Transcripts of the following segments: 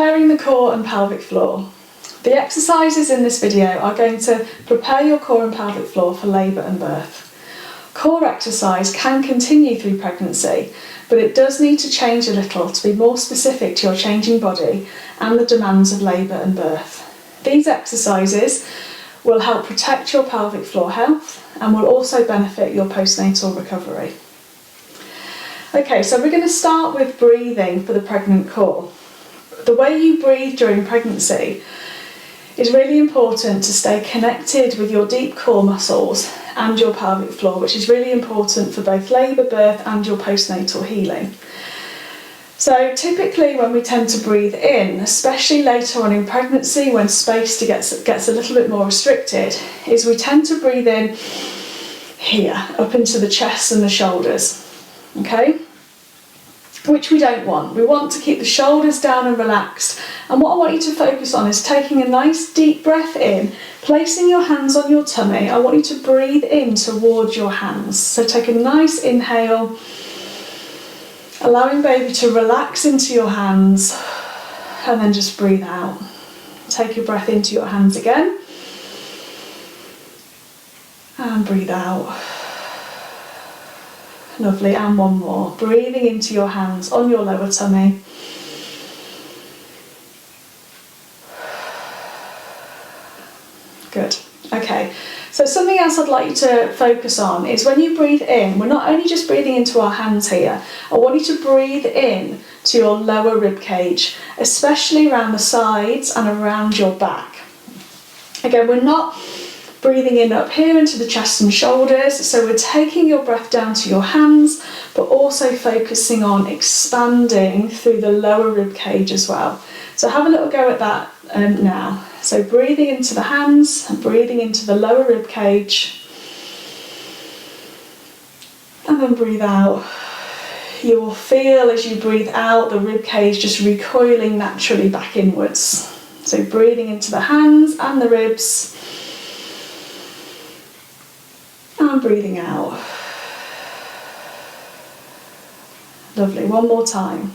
preparing the core and pelvic floor. The exercises in this video are going to prepare your core and pelvic floor for labour and birth. Core exercise can continue through pregnancy, but it does need to change a little to be more specific to your changing body and the demands of labour and birth. These exercises will help protect your pelvic floor health and will also benefit your postnatal recovery. Okay, so we're going to start with breathing for the pregnant core. The way you breathe during pregnancy is really important to stay connected with your deep core muscles and your pelvic floor, which is really important for both labour, birth and your postnatal healing. So typically when we tend to breathe in, especially later on in pregnancy when space gets a little bit more restricted, is we tend to breathe in here, up into the chest and the shoulders, okay? Which we don't want. We want to keep the shoulders down and relaxed. And what I want you to focus on is taking a nice deep breath in, placing your hands on your tummy. I want you to breathe in towards your hands. So take a nice inhale, allowing baby to relax into your hands, and then just breathe out. Take your breath into your hands again, and breathe out. Lovely, and one more. Breathing into your hands on your lower tummy. Good. Okay, so something else I'd like you to focus on is when you breathe in, we're not only just breathing into our hands here, I want you to breathe in to your lower rib cage, especially around the sides and around your back. Again, we're not breathing in up here into the chest and shoulders, so we're taking your breath down to your hands, but also focusing on expanding through the lower rib cage as well. So have a little go at that now. So breathing into the hands and breathing into the lower rib cage, and then breathe out. You will feel as you breathe out the rib cage just recoiling naturally back inwards. So breathing into the hands and the ribs, and breathing out. Lovely, one more time.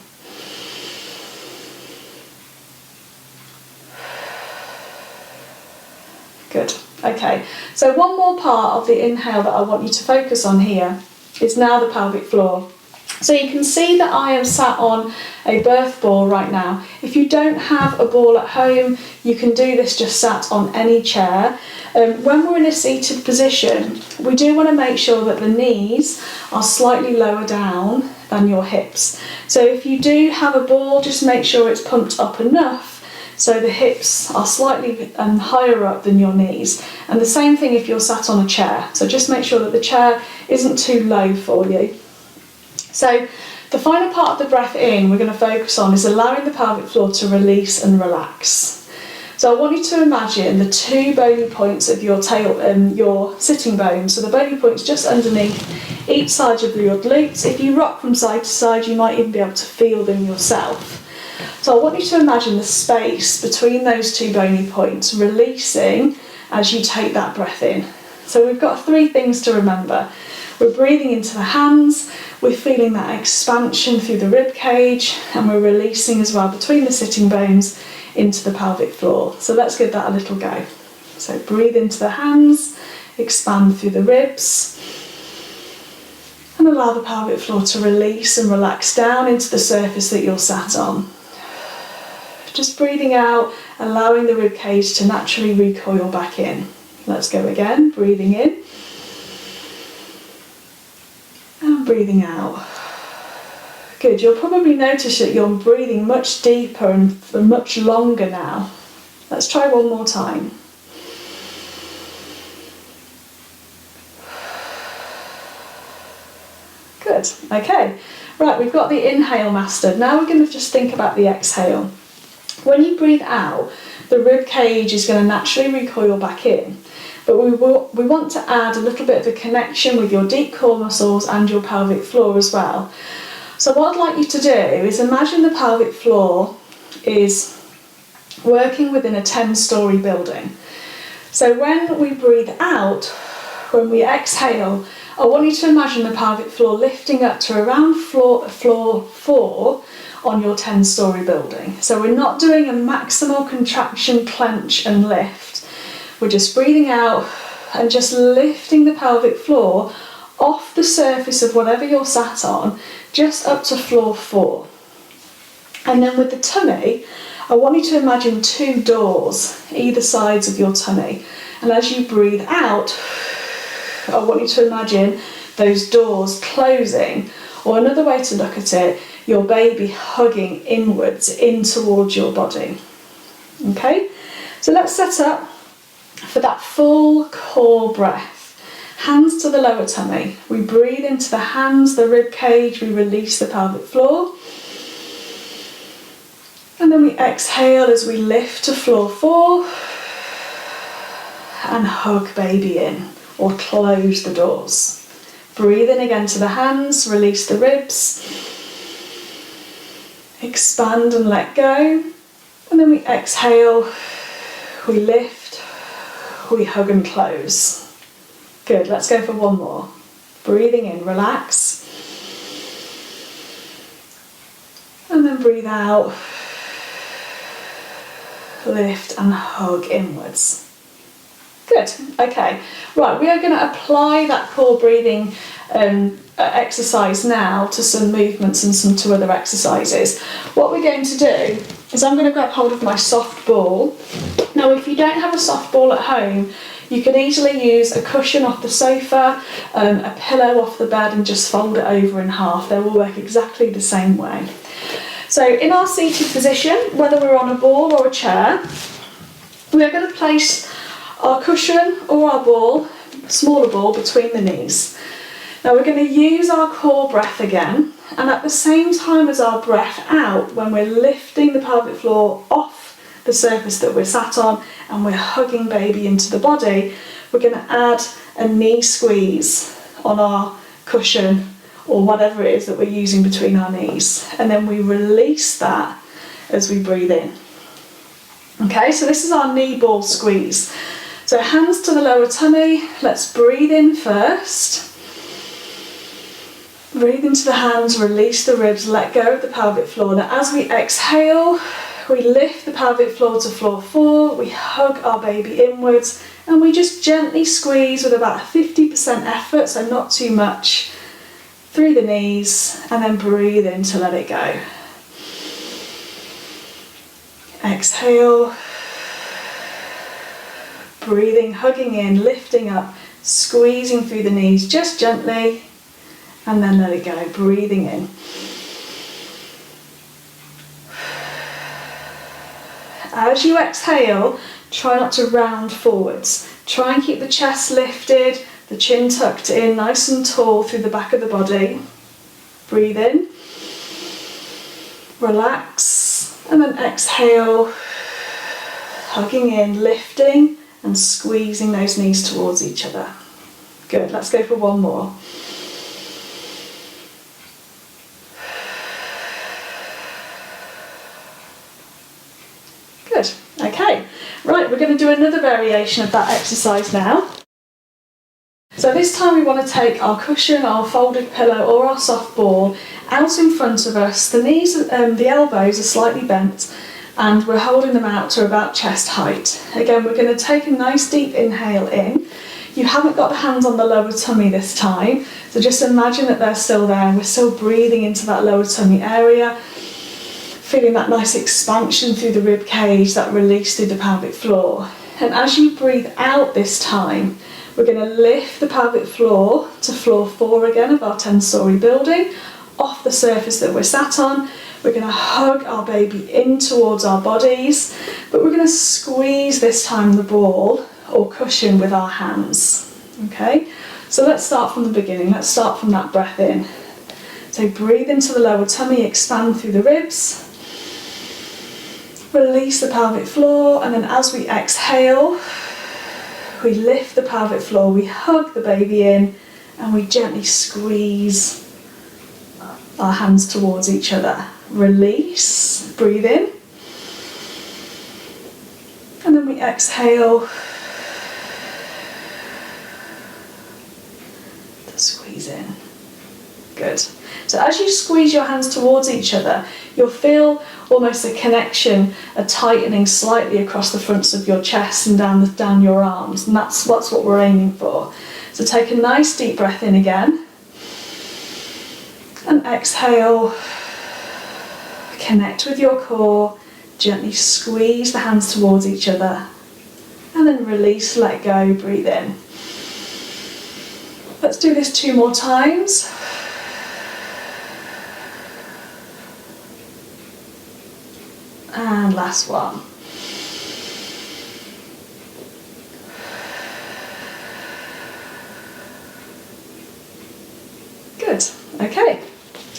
Good, okay. So one more part of the inhale that I want you to focus on here is now the pelvic floor. So you can see that I am sat on a birth ball right now. If you don't have a ball at home, you can do this just sat on any chair. When we're in a seated position, we do want to make sure that the knees are slightly lower down than your hips. So if you do have a ball, just make sure it's pumped up enough so the hips are slightly higher up than your knees. And the same thing if you're sat on a chair. So just make sure that the chair isn't too low for you. So the final part of the breath in we're going to focus on is allowing the pelvic floor to release and relax. So I want you to imagine the two bony points of your tail and your sitting bones. So the bony points just underneath each side of your glutes. If you rock from side to side, you might even be able to feel them yourself. So I want you to imagine the space between those two bony points releasing as you take that breath in. So we've got three things to remember. We're breathing into the hands, we're feeling that expansion through the rib cage, and we're releasing as well between the sitting bones into the pelvic floor. So let's give that a little go. So breathe into the hands, expand through the ribs, and allow the pelvic floor to release and relax down into the surface that you're sat on. Just breathing out, allowing the rib cage to naturally recoil back in. Let's go again, breathing in. And breathing out. Good, you'll probably notice that you're breathing much deeper and for much longer now. Let's try one more time. Good, okay. Right, we've got the inhale mastered. Now we're going to just think about the exhale. When you breathe out, the rib cage is going to naturally recoil back in. But we want to add a little bit of a connection with your deep core muscles and your pelvic floor as well. So what I'd like you to do is imagine the pelvic floor is working within a 10-storey building. So when we breathe out, When we exhale, I want you to imagine the pelvic floor lifting up to around floor 4 on your 10-story building. So we're not doing a maximal contraction, clench and lift. We're just breathing out and just lifting the pelvic floor off the surface of whatever you're sat on, just up to floor 4. And then with the tummy, I want you to imagine 2 doors either sides of your tummy. And as you breathe out, I want you to imagine those doors closing, or another way to look at it, your baby hugging inwards in towards your body. Okay, so let's set up for that full core breath. Hands to the lower tummy. We breathe into the hands, the rib cage, we release the pelvic floor. And then we exhale as we lift to floor 4 and hug baby in, or close the doors. Breathe in again to the hands, release the ribs. Expand and let go. And then we exhale, we lift, we hug and close. Good, let's go for one more. Breathing in, relax. And then breathe out. Lift and hug inwards. Good, okay. Right, we are going to apply that core breathing exercise now to some movements and some to other exercises. What we're going to do is I'm going to grab hold of my soft ball. Now, if you don't have a soft ball at home, you can easily use a cushion off the sofa, a pillow off the bed, and just fold it over in half. They will work exactly the same way. So in our seated position, whether we're on a ball or a chair, we are going to place our cushion or our ball, smaller ball, between the knees. Now we're going to use our core breath again, and at the same time as our breath out, when we're lifting the pelvic floor off the surface that we're sat on and we're hugging baby into the body, we're going to add a knee squeeze on our cushion or whatever it is that we're using between our knees, and then we release that as we breathe in. Okay, so this is our knee ball squeeze. So hands to the lower tummy, let's breathe in first. Breathe into the hands, release the ribs, let go of the pelvic floor. Now as we exhale, we lift the pelvic floor to floor 4, we hug our baby inwards, and we just gently squeeze with about 50% effort, so not too much, through the knees, and then breathe in to let it go. Exhale. Breathing, hugging in, lifting up, squeezing through the knees, just gently, and then let it go, breathing in. As you exhale, try not to round forwards. Try and keep the chest lifted, the chin tucked in, nice and tall through the back of the body. Breathe in, relax, and then exhale, hugging in, lifting, and squeezing those knees towards each other. Good, let's go for one more. Good, okay. Right, we're going to do another variation of that exercise now. So this time we want to take our cushion, our folded pillow or our soft ball out in front of us. The knees, the elbows are slightly bent, and we're holding them out to about chest height. Again, we're going to take a nice deep inhale in. You haven't got the hands on the lower tummy this time, so just imagine that they're still there and we're still breathing into that lower tummy area, feeling that nice expansion through the rib cage, that release through the pelvic floor. And as you breathe out this time, we're going to lift the pelvic floor to floor 4 again of our 10-story building, off the surface that we're sat on. We're going to hug our baby in towards our bodies, but we're going to squeeze this time the ball or cushion with our hands. Okay, so let's start from the beginning. Let's start from that breath in. So breathe into the lower tummy, expand through the ribs, release the pelvic floor, and then as we exhale, we lift the pelvic floor, we hug the baby in, and we gently squeeze our hands towards each other. Release, breathe in, and then we exhale, Squeeze in. Good. So as you squeeze your hands towards each other, you'll feel almost a connection, a tightening slightly across the fronts of your chest and down your arms, and that's what we're aiming for. So take a nice deep breath in again, and exhale. Connect with your core, gently squeeze the hands towards each other, and then release, let go, breathe in. Let's do this 2 more times. And last one. Good, okay.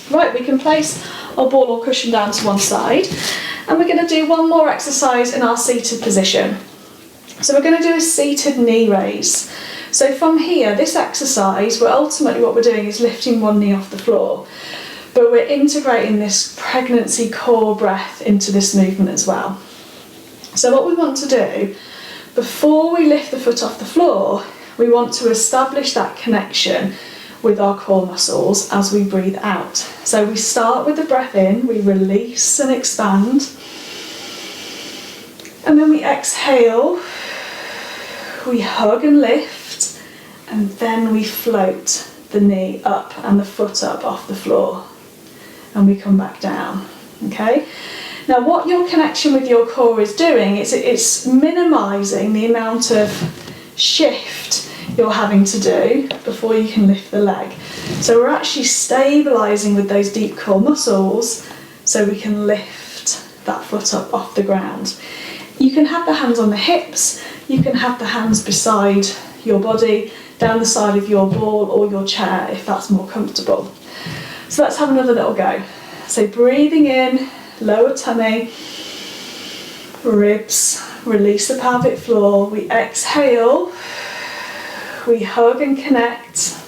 Right, we can place our ball or cushion down to one side, and we're going to do one more exercise in our seated position. So we're going to do a seated knee raise. So from here, this exercise, ultimately what we're doing is lifting one knee off the floor, but we're integrating this pregnancy core breath into this movement as well. So what we want to do, before we lift the foot off the floor, we want to establish that connection with our core muscles as we breathe out. So we start with the breath in, we release and expand, and then we exhale, we hug and lift, and then we float the knee up and the foot up off the floor, and we come back down. Okay? Now what your connection with your core is doing is it's minimising the amount of shift you're having to do before you can lift the leg. So we're actually stabilising with those deep core muscles so we can lift that foot up off the ground. You can have the hands on the hips, you can have the hands beside your body, down the side of your ball or your chair if that's more comfortable. So let's have another little go. So breathing in, lower tummy, ribs, release the pelvic floor, we exhale, we hug and connect,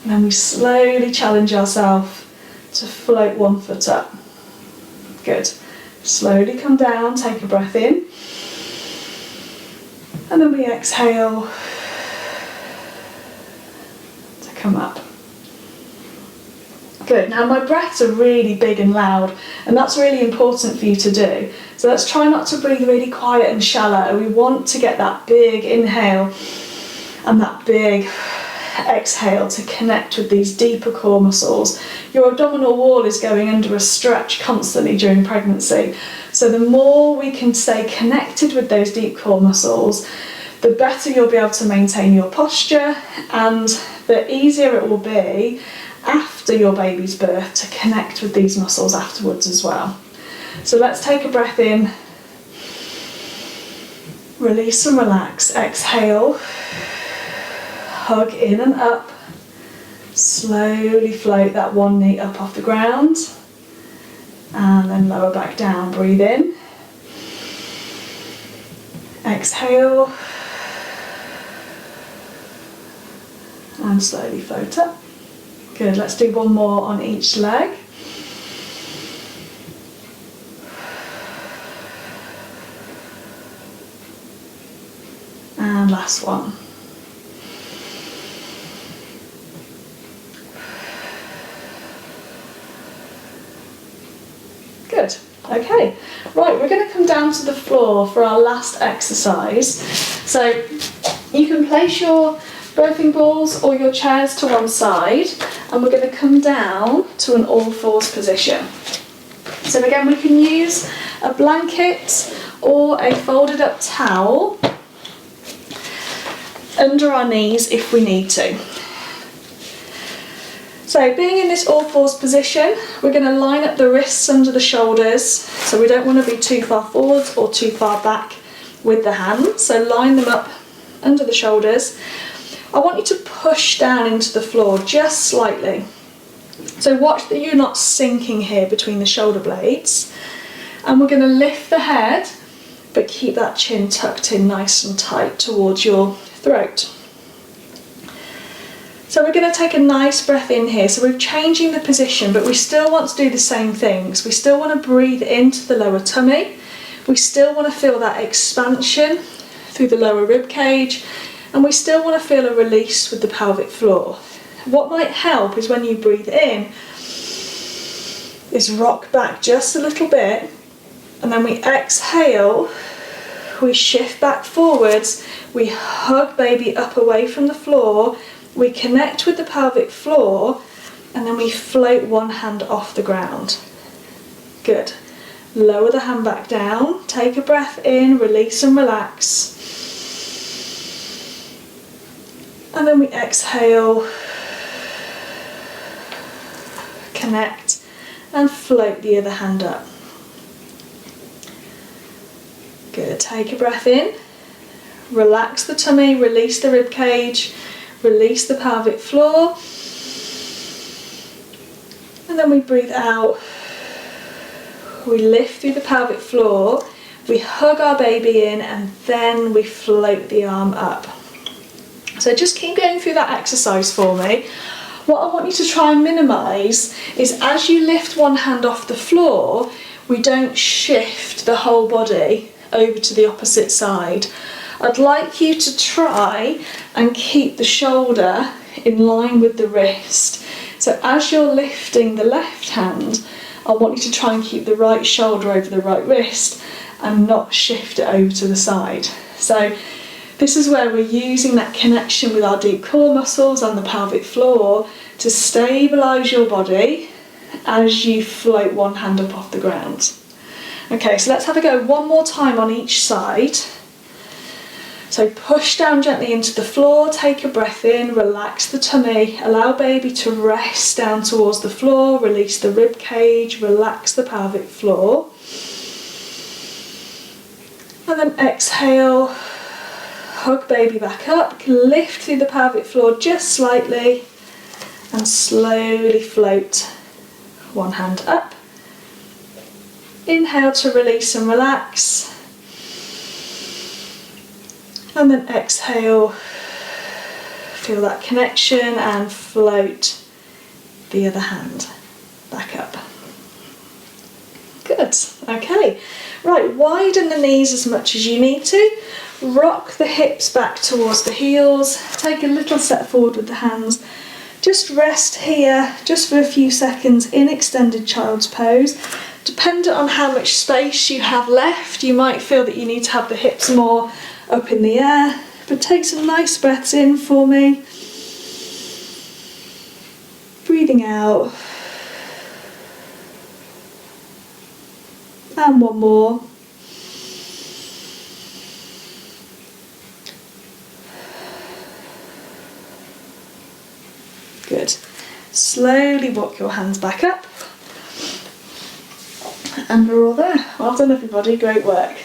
and then we slowly challenge ourselves to float one foot up. Good. Slowly come down, take a breath in, and then we exhale to come up. Good. Now my breaths are really big and loud, and that's really important for you to do. So let's try not to breathe really quiet and shallow. We want to get that big inhale and that big exhale to connect with these deeper core muscles. Your abdominal wall is going under a stretch constantly during pregnancy. So the more we can stay connected with those deep core muscles, the better you'll be able to maintain your posture, and the easier it will be after your baby's birth to connect with these muscles afterwards as well. So let's take a breath in, release and relax, exhale, hug in and up, slowly float that one knee up off the ground, and then lower back down, breathe in, exhale, and slowly float up. Good, let's do one more on each leg. And last one. Good, okay. Right, we're going to come down to the floor for our last exercise. So you can place your birthing balls or your chairs to one side, and we're going to come down to an all fours position. So again, we can use a blanket or a folded up towel under our knees if we need to. So being in this all fours position, we're going to line up the wrists under the shoulders, so we don't want to be too far forwards or too far back with the hands. So line them up under the shoulders. I want you to push down into the floor just slightly. So watch that you're not sinking here between the shoulder blades. And we're going to lift the head, but keep that chin tucked in nice and tight towards your throat. So we're going to take a nice breath in here. So we're changing the position, but we still want to do the same things. We still want to breathe into the lower tummy. We still want to feel that expansion through the lower rib cage. And we still want to feel a release with the pelvic floor. What might help is when you breathe in, is rock back just a little bit, and then we exhale, we shift back forwards, we hug baby up away from the floor, we connect with the pelvic floor, and then we float one hand off the ground. Good. Lower the hand back down, take a breath in, release and relax. And then we exhale, connect, and float the other hand up. Good. Take a breath in, relax the tummy, release the rib cage, release the pelvic floor, and then we breathe out. We lift through the pelvic floor, we hug our baby in, and then we float the arm up. So just keep going through that exercise for me. What I want you to try and minimise is as you lift one hand off the floor, we don't shift the whole body over to the opposite side. I'd like you to try and keep the shoulder in line with the wrist. So as you're lifting the left hand, I want you to try and keep the right shoulder over the right wrist and not shift it over to the side. So this is where we're using that connection with our deep core muscles and the pelvic floor to stabilise your body as you float one hand up off the ground. Okay, so let's have a go one more time on each side. So push down gently into the floor, take a breath in, relax the tummy, allow baby to rest down towards the floor, release the rib cage, relax the pelvic floor. And then exhale, hug baby back up, lift through the pelvic floor just slightly and slowly float one hand up. Inhale to release and relax. And then exhale, feel that connection and float the other hand back up. Good, okay. Right, widen the knees as much as you need to. Rock the hips back towards the heels. Take a little step forward with the hands. Just rest here, just for a few seconds in extended child's pose. Dependent on how much space you have left, you might feel that you need to have the hips more up in the air, but take some nice breaths in for me. Breathing out. And one more. Good. Slowly walk your hands back up. And we're all there. Well done everybody, great work.